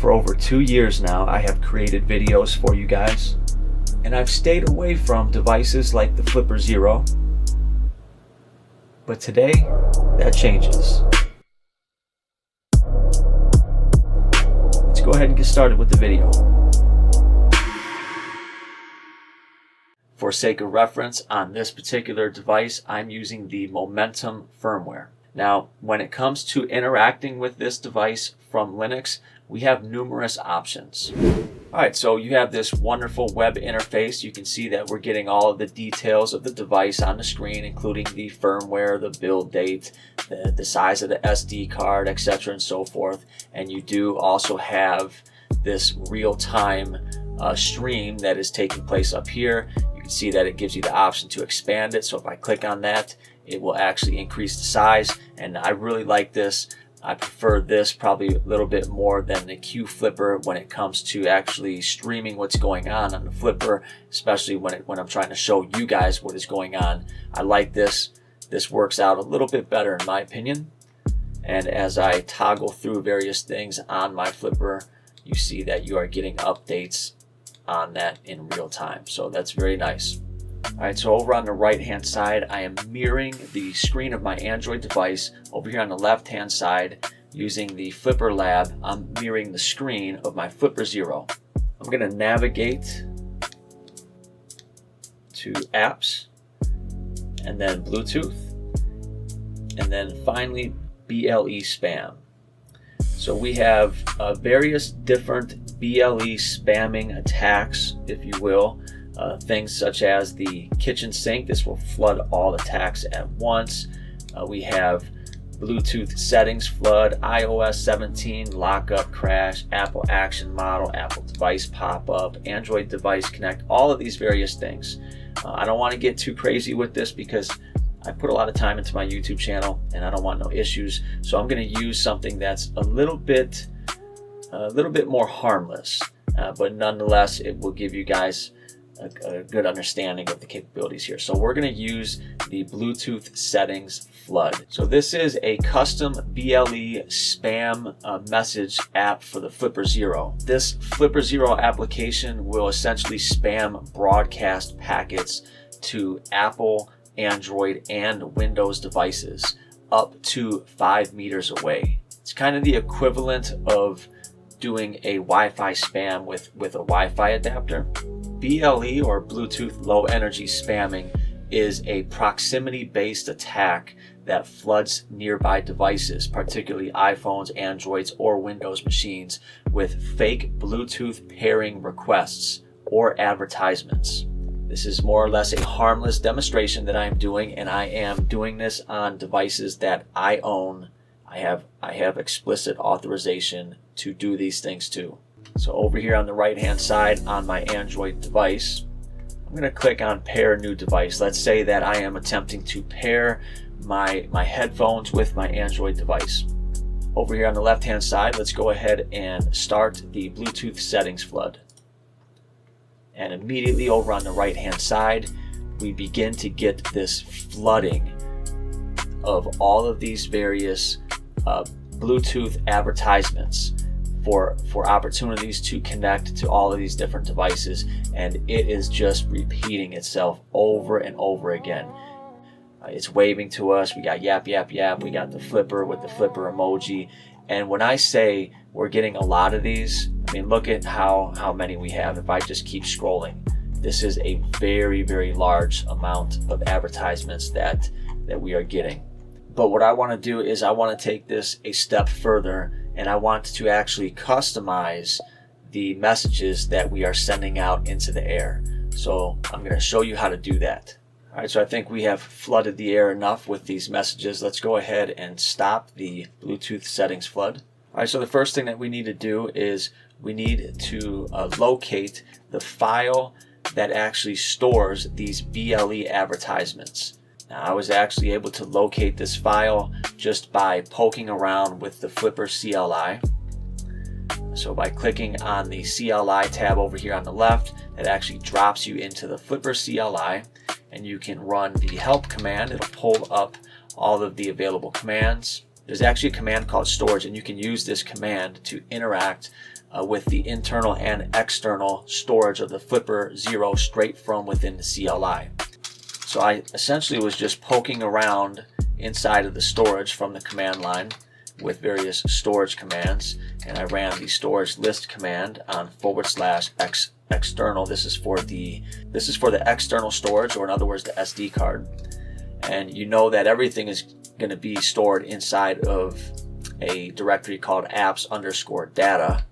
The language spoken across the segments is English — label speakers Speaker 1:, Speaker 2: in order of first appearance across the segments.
Speaker 1: For over 2 years now, I have created videos for you guys, and I've stayed away from devices like the Flipper Zero. But today, that changes. Let's go ahead and get started with the video. For sake of reference, on this particular device, I'm using the Momentum firmware. Now, when it comes to interacting with this device from Linux, we have numerous options. Alright, so you have this wonderful web interface. You can see that we're getting all of the details of the device on the screen, including the firmware, the build date, the size of the SD card, etc. and so forth. And you do also have this real-time stream that is taking place up here. You can see that it gives you the option to expand it. So if I click on that, it will actually increase the size, and I really like this. I prefer this probably a little bit more than the Q Flipper when it comes to actually streaming what's going on the Flipper, especially when I'm trying to show you guys what is going on. I like this. This works out a little bit better in my opinion. And as I toggle through various things on my Flipper, you see that you are getting updates on that in real time. So that's very nice. Alright, so over on the right hand side, I am mirroring the screen of my Android device. Over here on the left hand side, using the Flipper Lab, I'm mirroring the screen of my Flipper Zero. I'm going to navigate to Apps, and then Bluetooth, and then finally BLE Spam. So we have various different BLE spamming attacks, if you will. Things such as the kitchen sink. This will flood all attacks at once. We have Bluetooth settings flood, iOS 17 lockup crash, Apple action model, Apple device pop-up, Android device connect, all of these various things. I don't want to get too crazy with this because I put a lot of time into my YouTube channel and I don't want no issues. So I'm going to use something that's a little bit more harmless, but nonetheless it will give you guys a good understanding of the capabilities here. So we're going to use the Bluetooth settings flood. So this is a custom BLE spam message app for the Flipper Zero. This Flipper Zero application will essentially spam broadcast packets to Apple, Android, and Windows devices up to 5 meters away. It's kind of the equivalent of doing a Wi-Fi spam with a Wi-Fi adapter. BLE, or Bluetooth Low Energy Spamming, is a proximity-based attack that floods nearby devices, particularly iPhones, Androids, or Windows machines, with fake Bluetooth pairing requests or advertisements. This is more or less a harmless demonstration that I am doing, and I am doing this on devices that I own. I have explicit authorization to do these things too. So over here on the right hand side on my Android device, I'm going to click on pair new device. Let's say that I am attempting to pair my headphones with my Android device. Over here on the left hand side, let's go ahead and start the Bluetooth settings flood. And immediately over on the right hand side, we begin to get this flooding of all of these various Bluetooth advertisements for opportunities to connect to all of these different devices, and it is just repeating itself over and over again. It's waving to us. We got yap yap yap. We got the Flipper with the Flipper emoji. And when I say we're getting a lot of these, I mean, look at how many we have. If I just keep scrolling, this is a very, very large amount of advertisements that we are getting. But what I want to do is I want to take this a step further, and I want to actually customize the messages that we are sending out into the air. So I'm going to show you how to do that. All right, so I think we have flooded the air enough with these messages. Let's go ahead and stop the Bluetooth settings flood. All right, so the first thing that we need to do is we need to locate the file that actually stores these BLE advertisements. Now, I was actually able to locate this file just by poking around with the Flipper CLI. So by clicking on the CLI tab over here on the left, it actually drops you into the Flipper CLI, and you can run the help command. It'll pull up all of the available commands. there's actually a command called storage, and you can use this command to interact with the internal and external storage of the Flipper Zero straight from within the CLI. So I essentially was just poking around inside of the storage from the command line with various storage commands, and I ran the storage list command on /x external. This is for the external storage, or in other words the SD card. And you know that everything is going to be stored inside of a directory called apps_data.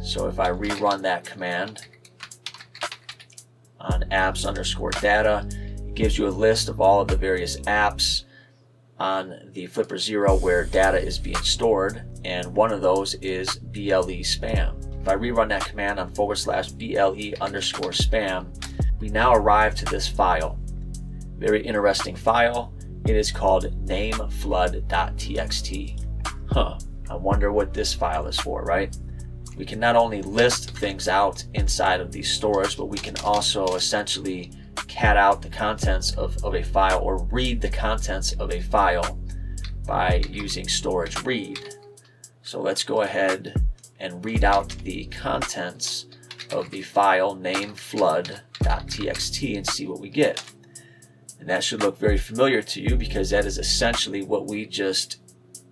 Speaker 1: So if I rerun that command on apps_data, it gives you a list of all of the various apps on the Flipper Zero where data is being stored, and one of those is BLE Spam. If I rerun that command on /BLE_spam, we now arrive to this file. Very interesting file. It is called nameflood.txt. I wonder what this file is for, right? We can not only list things out inside of the storage, but we can also essentially cat out the contents of a file, or read the contents of a file by using storage read. So let's go ahead and read out the contents of the file nameflood.txt and see what we get. And that should look very familiar to you, because that is essentially what we just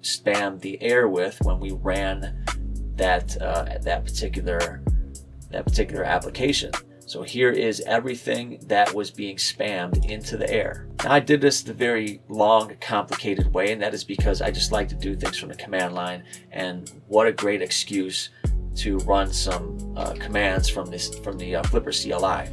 Speaker 1: spammed the air with when we ran that particular application. So here is everything that was being spammed into the air. Now, I did this the very long, complicated way, and that is because I just like to do things from the command line, and what a great excuse to run some commands from the Flipper CLI.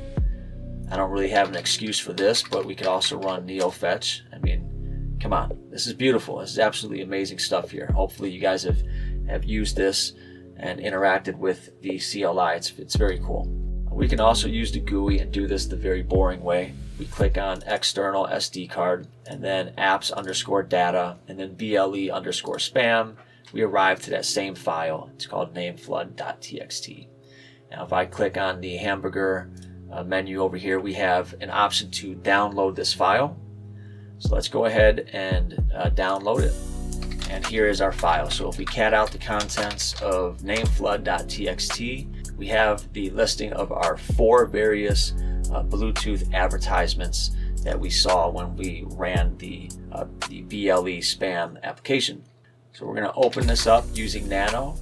Speaker 1: I don't really have an excuse for this, but we could also run neofetch. I mean, come on, this is beautiful. This is absolutely amazing stuff here. Hopefully you guys have used this and interacted with the CLI. It's very cool. We can also use the GUI and do this the very boring way. We click on external SD card, and then apps_data, and then BLE_spam. We arrive to that same file. It's called nameflood.txt. Now if I click on the hamburger menu over here, we have an option to download this file. So let's go ahead and download it. And here is our file. So if we cat out the contents of nameflood.txt, we have the listing of our 4 various Bluetooth advertisements that we saw when we ran the BLE Spam application. So we're going to open this up using Nano.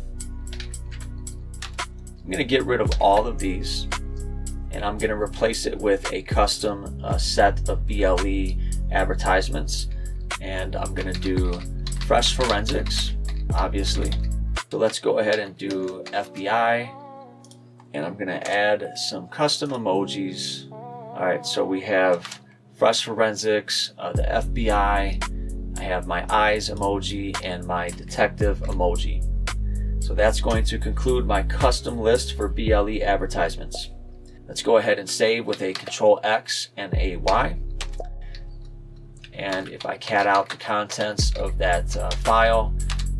Speaker 1: I'm going to get rid of all of these, and I'm going to replace it with a custom set of BLE advertisements. And I'm going to do fresh forensics, obviously. So let's go ahead and do FBI, and I'm going to add some custom emojis. All right, so we have fresh forensics, the FBI, I have my eyes emoji, and my detective emoji. So that's going to conclude my custom list for BLE advertisements. Let's go ahead and save with a Control-X and a Y. And if I cat out the contents of that file,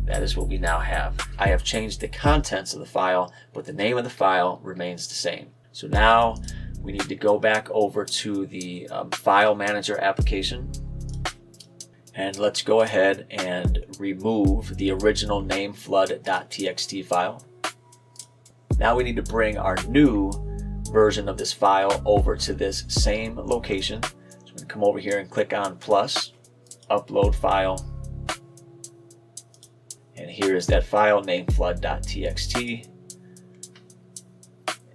Speaker 1: that is what we now have. I have changed the contents of the file, but the name of the file remains the same. So now we need to go back over to the file manager application, and let's go ahead and remove the original nameflood.txt file. Now we need to bring our new version of this file over to this same location. So I'm going to come over here and click on plus, upload file, and here is that file, nameflood.txt,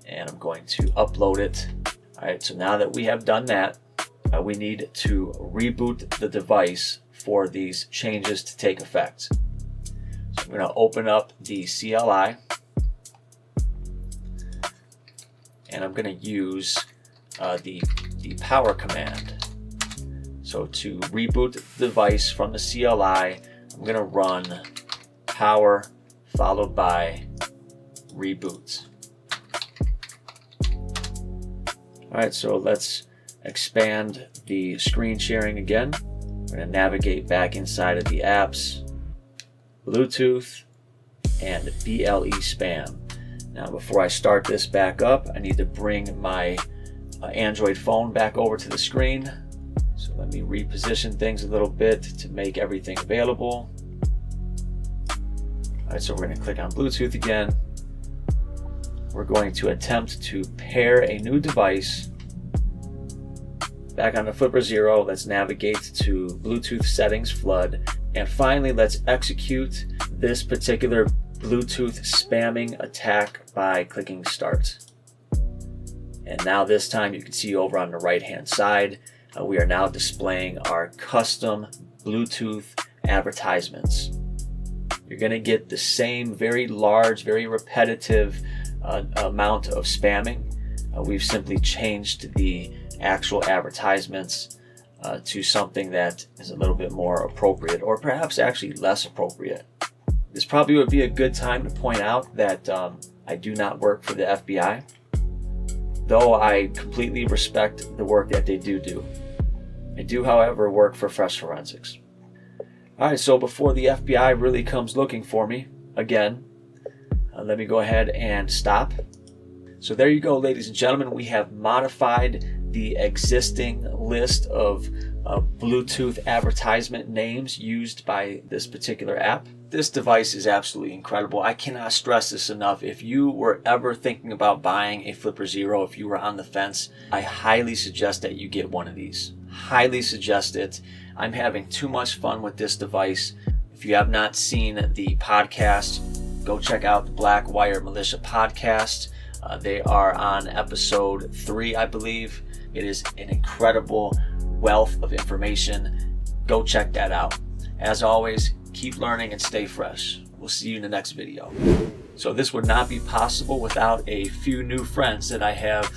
Speaker 1: and I'm going to upload it. Alright, so now that we have done that, we need to reboot the device for these changes to take effect. So I'm going to open up the CLI, and I'm going to use the power command. So to reboot the device from the CLI, I'm going to run power followed by reboot. Alright, so let's expand the screen sharing again. We're going to navigate back inside of the apps, Bluetooth, and BLE Spam. Now before I start this back up, I need to bring my Android phone back over to the screen. So let me reposition things a little bit to make everything available. All right, so we're going to click on Bluetooth again. We're going to attempt to pair a new device. Back on the Flipper Zero, let's navigate to Bluetooth settings flood. And finally, let's execute this particular Bluetooth spamming attack by clicking start. And now this time you can see over on the right hand side, we are now displaying our custom Bluetooth advertisements. You're going to get the same very large, very repetitive amount of spamming. We've simply changed the actual advertisements to something that is a little bit more appropriate, or perhaps actually less appropriate. This probably would be a good time to point out that I do not work for the FBI, though I completely respect the work that they do. I do, however, work for Fresh Forensics. Alright, so before the FBI really comes looking for me again, let me go ahead and stop. So there you go, ladies and gentlemen. We have modified the existing list of Bluetooth advertisement names used by this particular app. This device is absolutely incredible. I cannot stress this enough. If you were ever thinking about buying a Flipper Zero, if you were on the fence, I highly suggest that you get one of these. Highly suggest it. I'm having too much fun with this device. If you have not seen the podcast, go check out the Black Wire Militia podcast. They are on episode 3, I believe. It is an incredible wealth of information. Go check that out. As always, keep learning and stay fresh. We'll see you in the next video. So this would not be possible without a few new friends that I have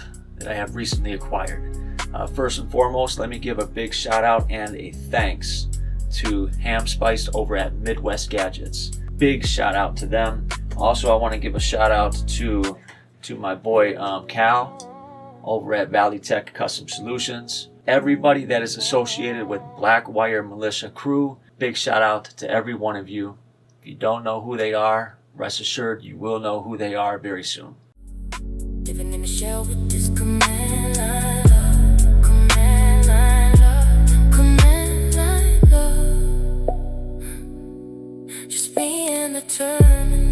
Speaker 1: recently acquired. First and foremost, let me give a big shout out and a thanks to Ham Spiced over at Midwest Gadgets. Big shout out to them. Also, I want to give a shout out to my boy Cal over at Valley Tech Custom Solutions. Everybody that is associated with Black Wire Militia crew, big shout out to every one of you. If you don't know who they are, rest assured you will know who they are very soon.
Speaker 2: Living in the shell with this command line. Just being determined.